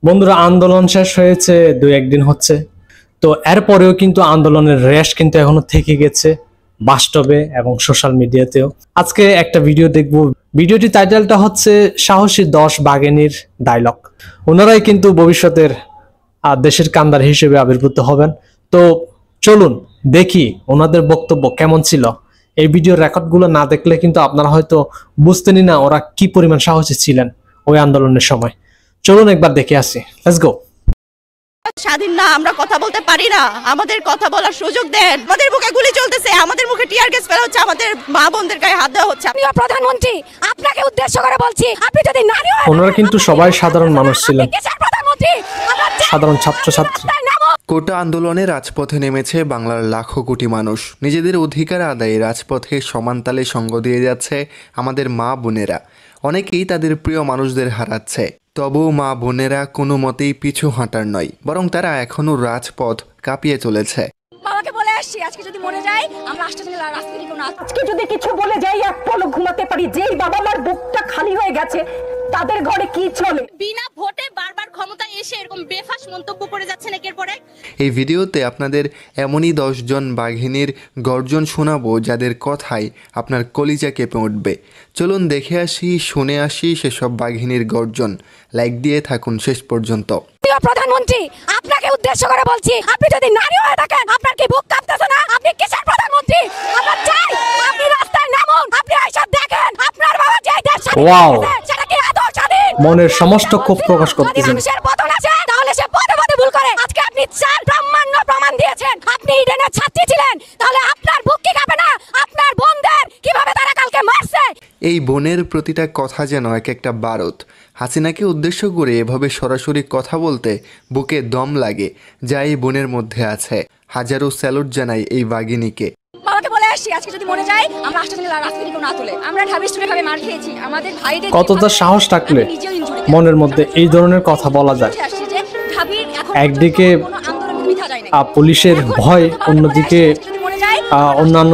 বন্ধুরা, আন্দোলন শেষ হয়েছে 2-1 দিন হচ্ছে। তো এরপরেও কিন্তু আন্দোলনের রেশ কিন্তু এখনো থেকে গেছে বাস্তবে এবং সোশ্যাল মিডিয়াতেও। আজকে একটা ভিডিও দেখব। ভিডিওটি টাইটেলটা হচ্ছে সাহসী 10 বাঘিনীর ডায়লগ। ওনারাই কিন্তু ভবিষ্যতের দেশের কান্দার হিসেবে আবির্ভূত হবেন। তো চলুন দেখি ওনাদের বক্তব্য কেমন ছিল। এই ভিডিওর রেকর্ডগুলো না দেখলে কিন্তু আপনারা হয়তো বুঝতেনই না ওরা কি পরিমাণ সাহসী ছিলেন ওই আন্দোলনের সময়। চলুন একবার দেখে আসি। Let's go. স্বাধীন না, আমরা কথা বলতে পারি না, আমাদের কথা বলার সুযোগ দেন। আমাদের মুখে গুলি চলতেছে, আমাদের মুখে টিয়ার গ্যাস ফেলা হচ্ছে, আমাদের মা বোনদের গায়ে হাত দেওয়া হচ্ছে। আপনি প্রধানমন্ত্রী, আপনাকে উদ্দেশ্য করে বলছি, আপনি যদি নারী হন, ওনারা কিন্তু সবাই সাধারণ মানুষ ছিলেন, প্রধানমন্ত্রী সাধারণ ছাত্রছাত্রী। কোটা আন্দোলনে রাজপথে নেমেছে বাংলার লাখো কোটি মানুষ। নিজেদের অধিকার আদায়ে রাজপথে সমান তালে সঙ্গ দিয়ে যাচ্ছে আমাদের মা বোনেরা। অনেকেই তাদের প্রিয় মানুষদের হারাচ্ছে, তবুও মা বোনেরা কোনো মতেই পিছু হাঁটার নয়, বরং তারা এখনো রাজপথ কাঁপিয়ে চলেছে। বাবাকে বলে আসছি, আজকে যদি মরে যাই আমরা রাষ্ট্রপতি রাজনীতি কোনো আজকে যদি কিছু বলে যাই এক পলক ঘুমাতে পারি। যেই বাবা মার বুকটা খালি হয়ে গেছে তাদের ঘরে কি চলে? বিনা ভোটে বারবার ক্ষমতায় এসে এরকম বেফাস মন্তব্য করে যাচ্ছেন একের পর এক। এই ভিডিওতে আপনাদের এমনই 10 জন বাঘিনীর গর্জন শোনাবো যাদের কথায় আপনার কলিজা কেঁপে উঠবে। চলুন দেখে আসি, শুনে আসি সেসব বাঘিনীর গর্জন। লাইক দিয়ে থাকুন শেষ পর্যন্ত। প্রধানমন্ত্রী, আপনাকে উদ্দেশ্য করে বলছি, আপনি যদি নারী হয়ে থাকেন আপনার কি বুক কাঁপতেছে না? আপনি কিসের প্রধানমন্ত্রী? আমরা চাই আপনি রাস্তায় নামুন, আপনি আইসা দেখেন আপনার বাবা যে দেশ ওয়াও, সেটা কি আদৌ স্বাধীন? মনের সমস্ত ক্ষোভ প্রকাশ করতেছেন। মানুষের পতন আছে তাহলে সে পদে পদে ভুল করে। আজকে আপনি চার ব্রহ্মাণ্ড প্রমাণ দিয়েছেন আপনি ইডেনের ছাত্রী ছিলেন, তাহলে আপনার বুক কি কাঁপে না? আপনার বোনদের কিভাবে তারা কালকে মারছে? এই বোনের প্রতিটা কথা যেন এক একটা বারুদ। হাসিনাকে উদ্দেশ্য করে এভাবে সরাসরি কথা বলতে বুকে দম লাগে, যা এই বোনের মধ্যে আছে। হাজারো স্যালুট জানাই এই বাঘিনীকে। বাবাকে বলে আসছি, আজকে যদি মরে যাই আমরা রাষ্ট্রপতি রাজনীতি কোনো না তুলে। আমরা ঢাবি স্টুডেন্ট ভাবে মার খেয়েছি, আমাদের ভাইদের কতটা সাহস থাকলে মনের মধ্যে এই ধরনের কথা বলা যায়। একদিকে পুলিশের ভয়, অন্যদিকে অন্যান্য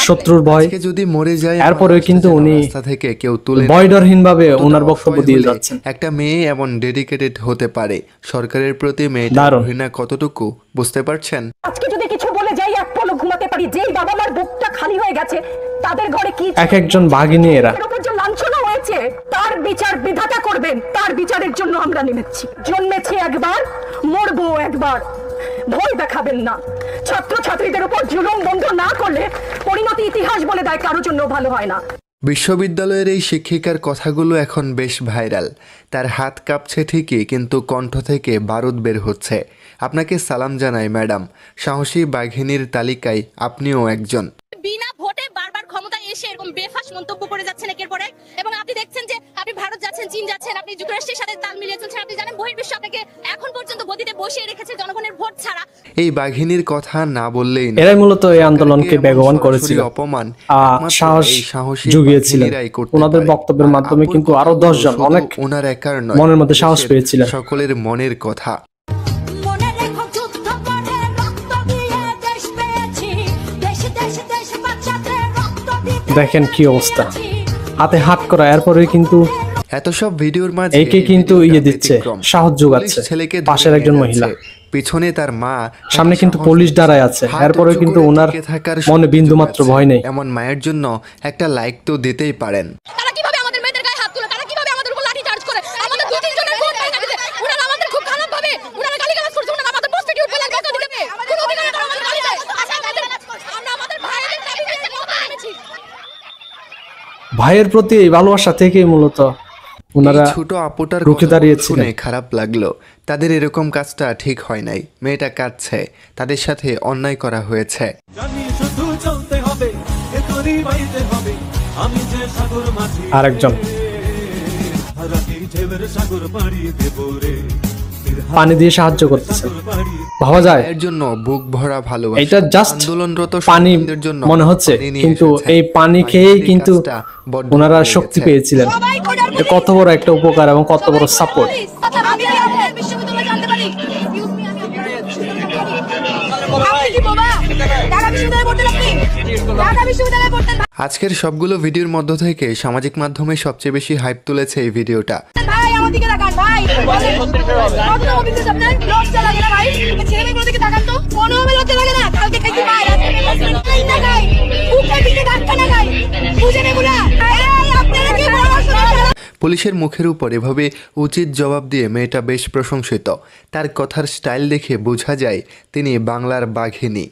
শত্রুর ভয়। যদি মরে যায় এরপরেও কিন্তু উনি থেকে কেউ তুলে ভয়ডরহীন ভাবে ওনার বক্তব্য দিয়ে যাচ্ছেন। একটা মেয়ে এমন ডেডিকেটেড হতে পারে, সরকারের প্রতি মেয়েটার ঘৃণা কতটুকু বুঝতে পারছেন? আজকে যদি কিছু বলে যাই এক পলক ঘুমাতে পারি। যেই বাবা মার বুকটা খালি হয়ে গেছে তাদের ঘরে কি এক একজন বাঘিনী এরা। যে লাঞ্ছনা হয়েছে তার বিচার বিধাতা করবেন, তার বিচারের জন্য আমরা নেমেছি। জন্মেছি একবার, মরবো একবার, ভয় দেখাবেন না। ছাত্রছাত্রীদের উপর জুলুম বন্ধ না করলে পরিণতি ইতিহাস বলে দেয় কারোর জন্য ভালো হয় না। বিশ্ববিদ্যালয়ের এই শিক্ষিকার কথাগুলো এখন বেশ ভাইরাল। তার হাত কাঁপছে ঠিকই, কিন্তু কণ্ঠ থেকে বারুদ বের হচ্ছে। আপনাকে সালাম জানাই ম্যাডাম, সাহসী বাঘিনীর তালিকায় আপনিও একজন। বিনা ভোটে বারবার ক্ষমতায় এসে এরকম বেফাস মন্তব্য করে যাচ্ছেন একের পর এক। এবং আপনি দেখছেন যে আপনি ভারত যাচ্ছেন, চীন যাচ্ছেন, আপনি যুক্তরাষ্ট্রের সাথে তাল মিলিয়ে চলছেন। আপনি জানেন বহির্বিশ্ব আপনাকে এখন পর্যন্ত গদিতে বসিয়ে রেখেছে জনগণের ভোট ছাড়া। এই বাঘিনীর কথা না বললেই না। এরাই মূলত এই আন্দোলনকে বেগবান করেছিল, অপমান সাহস জুগিয়েছিলেন। ওনাদের বক্তব্যের মাধ্যমে কিন্তু আরো 10 জন অনেক ওনার একার নয়, মনের মধ্যে সাহস পেয়েছিলেন। সকলের মনের কথা। দেখেন কি অবস্থা, হাতে হাত করা। এরপরে কিন্তু এত সব ভিডিওর মাঝে একে কিন্তু দিচ্ছে, সাহস যোগাচ্ছে পাশের একজন মহিলা। পিছনে তার মা, সামনে কিন্তু পুলিশ দাঁড়ায় আছে। এরপরে কিন্তু ওনার মনে বিন্দুমাত্র ভয় নেই। এমন মায়ের জন্য একটা লাইক তো দিতেই পারেন। তারা কিভাবে আমাদের মেয়েদের গায়ে হাত তুলে, তারা কিভাবে আমাদের উপর লাঠি চার্জ করে, আমাদের 2-3 জনের ভোট ভেঙে দিতে। ওনারা আমাদের খুব খারাপ ভাবে, ওনারা গালিগালাজ করছে, ওনারা আমাদের প্রস্টিটিউট বলে কথা দিতে। কোন অধিকারে তারা আমাদের গালি দেয়? আমরা আমাদের ভাইদের দাবি পেতে কথা এনেছি। ভাইয়ের প্রতি এই ভালোবাসা থেকে মূলত ওনারা ছোট আপুটার রুখে দাঁড়িয়েছিলেন। শুনে খারাপ লাগলো। তাদের এরকম কাজটা ঠিক হয় নাই। মেয়েটা কাঁদছে, তাদের সাথে অন্যায় করা হয়েছে। আরেকজন পানি দিয়ে সাহায্য করতেছে, ভাবা যায় এর জন্য বুক ভরা ভালোবাসা। এটা জাস্ট আন্দোলনরত পানি জন্য মনে হচ্ছে, কিন্তু এই পানি খেয়েই কিন্তু ওনারা শক্তি পেয়েছিলেন। কত বড় একটা উপকার এবং কত বড় সাপোর্ট। আজকের সবগুলো ভিডিওর মধ্য থেকে সামাজিক মাধ্যমে সবচেয়ে বেশি হাইপ তুলেছে এই ভিডিওটা। ওদিকে তাকান ভাই। কত অভিযোগ আপনার? লজ্জা লাগে না ভাই? ছেলে মেয়েগুলোর দিকে তাকান তো। কোনো লজ্জা লাগে না? কালকে খাইছি ভাই, আজকে খাইছি না খাই। বুকের দিকে ধাক্কা না খাই। বুঝেন এগুলা? এই আপনারা কি পরামর্শ দেন? পুলিশের মুখের উপর এভাবে উচিত জবাব দিয়ে মেয়েটা বেশ প্রশংসিত। তার কথার স্টাইল দেখে বোঝা যায় তিনি বাংলার বাঘিনী।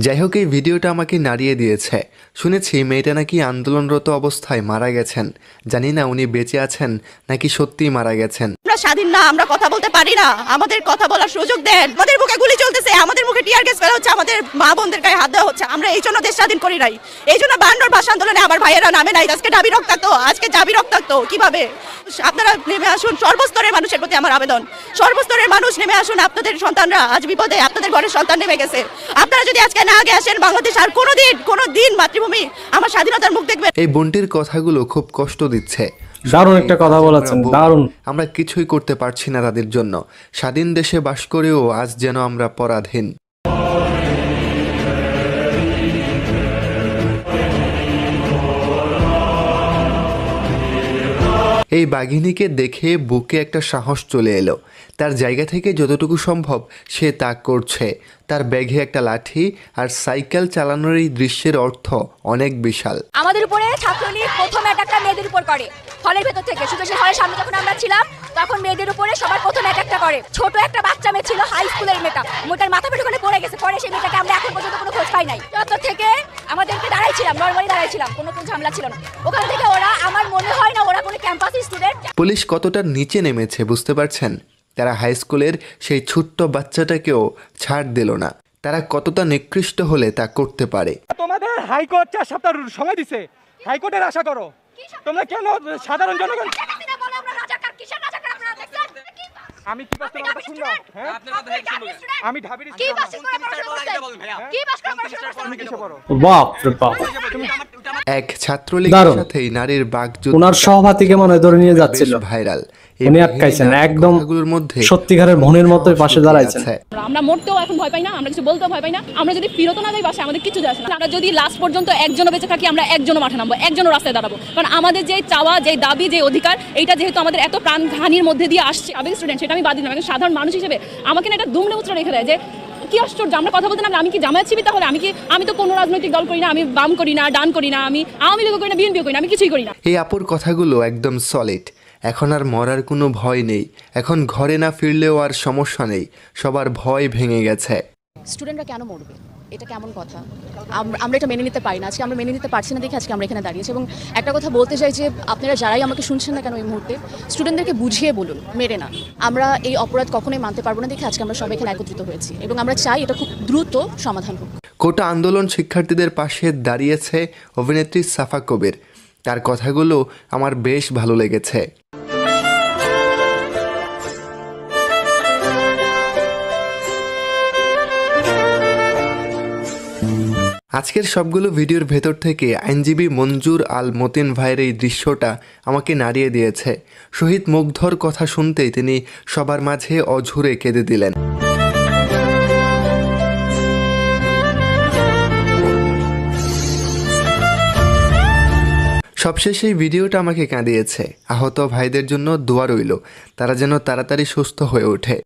যাই হোক, এই ভিডিওটা আমাকে নাড়িয়ে দিয়েছে। শুনেছি মেয়েটা নাকি আন্দোলনরত অবস্থায় মারা গেছেন। জানি না উনি বেঁচে আছেন নাকি সত্যিই মারা গেছেন। আমরা স্বাধীন না, আমরা কথা বলতে পারি না, আমাদের কথা বলার সুযোগ দেন। আমাদের বুকে গুলি চলতেছে, আমাদের মুখে টিয়ার গ্যাস ফেলা হচ্ছে, আমাদের মা বোনদের গায়ে হাত দেওয়া হচ্ছে। আমরা এই জন্য দেশ স্বাধীন করি নাই, এই জন্য 52 ভাষা আন্দোলনে আমার ভাইয়েরা নামে নাই। আজকে দাবি রক্তাক্ত, আজকে দাবি রক্তাক্ত। কিভাবে? আপনারা নেমে আসুন, সর্বস্তরের মানুষের প্রতি আমার আবেদন, সর্বস্তরের মানুষ নেমে আসুন। আপনাদের সন্তানরা আজ বিপদে, আপনাদের ঘরের সন্তান নেমে গেছে। আপনারা যদি আজকে না আগে আসেন, বাংলাদেশ আর কোনোদিন মাতৃভূমি আমার স্বাধীনতার মুখ দেখবে। এই বোনটির কথাগুলো খুব কষ্ট দিচ্ছে। দারুণ একটা কথা বলেছেন, দারুণ। আমরা কিছুই করতে পারছি না তাদের জন্য। স্বাধীন দেশে বাস করেও আজ যেন আমরা পরাধীন। এই বাঘিনীকে দেখে বুকে একটা সাহস চলে এলো। তার জায়গা থেকে যতটুকু সম্ভব সে তা করছে। তার ব্যাগে একটা লাঠি আর সাইকেল চালানোর এই দৃশ্যের অর্থ অনেক বিশাল। আমাদের উপরে ছাত্রলীগ প্রথম অ্যাটাকটা মেয়েদের উপর করে, হলের ভেতর থেকে। শুধু সেই হলের সামনে যখন আমরা ছিলাম তখন মেয়েদের উপরে সবার প্রথম অ্যাটাকটা করে। ছোট একটা বাচ্চা মেয়ে ছিল, হাই স্কুলের মেয়েটা, মেয়েটার মাথা পেটে ওখানে পড়ে গেছে। পরে সেই মেয়েটাকে আমরা এখন পর্যন্ত কোনো খোঁজ পাই নাই। যত থেকে আমাদেরকে দাঁড়াইছিলাম, নরমালি দাঁড়াইছিলাম, কোনো ঝামেলা ছিল না। ওখান থেকে ওরা, আমার মনে হয় না ওরা কোনো ক্যাম্পাস স্টুডেন্ট। পুলিশ কতটা নিচে নেমেছে বুঝতে পারছেন? তারা হাই স্কুলের সেই ছোট্ট বাচ্চাটাকেও ছাড় দিল না। তারা কতটা নিকৃষ্ট হলে তা করতে পারে। তোমাদের হাইকোর্ট 4 সপ্তাহ সময় দিছে, হাইকোর্টের আশা করো। তোমরা কেন সাধারণ জনগণ? আমি কি পাস তোমার কথা শুনলো? হ্যাঁ, আমি ঢাবির কি পাস করে পড়াশোনা করছেন? কি পাস করে পড়াশোনা করছেন? কিছু করো। বাপ রে বাপ, এক ছাত্রলীগের দারুণ। সাথেই নারীর বাগযুদ্ধ ওনার সহপাঠীকে মনে হয় ধরে নিয়ে যাচ্ছিল, বেশ ভাইরাল। উনি আটকাইছেন, একদম কথাগুলোর মধ্যে সত্যিকারের বোনের মতোই পাশে দাঁড়াইছেন। আমরা মরতেও এখন ভয় পাই না, আমরা কিছু বলতেও ভয় পাই না। আমরা যদি ফিরত না যাই বাসে, আমাদের কিছু যায় আসে না। আমরা যদি লাস্ট পর্যন্ত একজনও বেঁচে থাকি, আমরা একজনও মাঠে নামবো, একজনও রাস্তায় দাঁড়াবো। কারণ আমাদের যে চাওয়া, যে দাবি, যে অধিকার, এইটা যেহেতু আমাদের এত প্রাণহানির মধ্যে দিয়ে আসছে। আমি স্টুডেন্ট, সেটা আমি বাদ দিলাম। একজন সাধারণ মানুষ হিসেবে আমাকে না এটা দুমড়ে মুচড়ে রেখে দেয় যে কি আশ্চর্য। আমরা কথা বলতে না, আমি কি জামায়াত শিবির? তাহলে আমি তো কোনো রাজনৈতিক দল করি না, আমি বাম করি না, ডান করি না, আমি আওয়ামী লীগ করি না, বিএনপি করি না, আমি কিছুই করি না। এই আপুর কথাগুলো একদম সলিড। এখন আর মরার কোনো ভয় নেই। এখন ঘরে না ফিরলেও আর সমস্যা নেই। সবার ভয় ভেঙে গেছে। স্টুডেন্টরা কেন মরবে? এটা কেমন কথা? আমরা এটা মেনে নিতে পারি না। আজকে আমরা মেনে নিতে পারছি না দেখে আজকে আমরা এখানে দাঁড়িয়েছি। এবং একটা কথা বলতে চাই যে আপনারা যারাই আমাকে শুনছেন না কেন এই মুহূর্তে, স্টুডেন্টদেরকে বুঝিয়ে বলুন, মেরে না। আমরা এই অপরাধ কখনোই মানতে পারবো না দেখে আজকে আমরা সবাই এখানে একত্রিত হয়েছি এবং আমরা চাই এটা খুব দ্রুত সমাধান হোক। কোটা আন্দোলন শিক্ষার্থীদের পাশে দাঁড়িয়েছে অভিনেত্রী সাফা কবির। তার কথাগুলো আমার বেশ ভালো লেগেছে। আজকের সবগুলো ভিডিওর ভেতর থেকে আইনজীবী মঞ্জুর আল মতিন ভাইয়ের এই দৃশ্যটা আমাকে নাড়িয়ে দিয়েছে। শহীদ মুগ্ধর কথা শুনতেই তিনি সবার মাঝে অঝরে কেঁদে দিলেন। সবশেষে এই ভিডিওটা আমাকে কাঁদিয়েছে। আহত ভাইদের জন্য দোয়া রইল, তারা যেন তাড়াতাড়ি সুস্থ হয়ে ওঠে।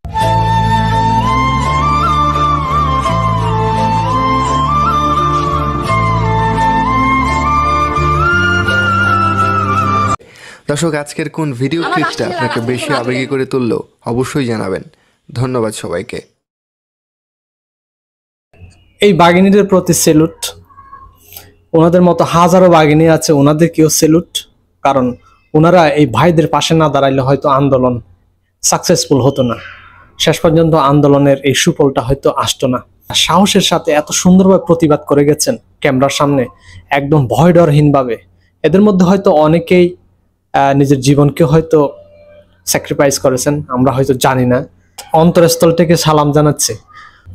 দর্শক, আজকের কোন ভিডিও ক্লিপটা আপনাকে বেশি আবেগী করে তুললো অবশ্যই জানাবেন। ধন্যবাদ সবাইকে। এই বাঘিনীদের প্রতি সেলুট। ওনাদের মতো হাজারো বাঘিনী আছে, ওনাদেরকেও সেলুট। কারণ ওনারা এই ভাইদের পাশে না দাঁড়াইলে হয়তো আন্দোলন সাকসেসফুল হতো না, শেষ পর্যন্ত আন্দোলনের এই সুফলটা হয়তো আসতো না। সাহসের সাথে এত সুন্দরভাবে প্রতিবাদ করে গেছেন ক্যামেরার সামনে, একদম ভয় ডরহীনভাবে। এদের মধ্যে হয়তো অনেকেই নিজের জীবনকে হয়তো স্যাক্রিফাইস করেছেন, আমরা হয়তো জানি না। অন্তরস্থল থেকে সালাম জানাচ্ছি।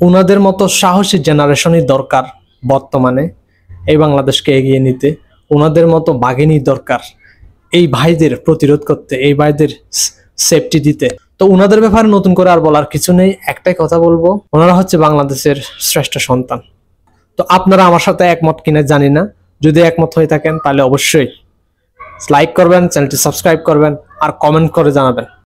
ওনাদের মতো সাহসী জেনারেশনই দরকার বর্তমানে এই বাংলাদেশকে এগিয়ে নিতে। ওনাদের মতো বাঘিনী দরকার এই ভাইদের প্রতিরোধ করতে, এই ভাইদের সেফটি দিতে। তো ওনাদের ব্যাপারে নতুন করে আর বলার কিছু নেই, একটাই কথা বলবো, ওনারা হচ্ছে বাংলাদেশের শ্রেষ্ঠ সন্তান। তো তো আপনারা আমার সাথে একমত কিনা জানি না, যদি একমত হয়ে থাকেন তাহলে অবশ্যই লাইক করবেন, চ্যানেলটি সাবস্ক্রাইব করবেন আর কমেন্ট করে জানাবেন।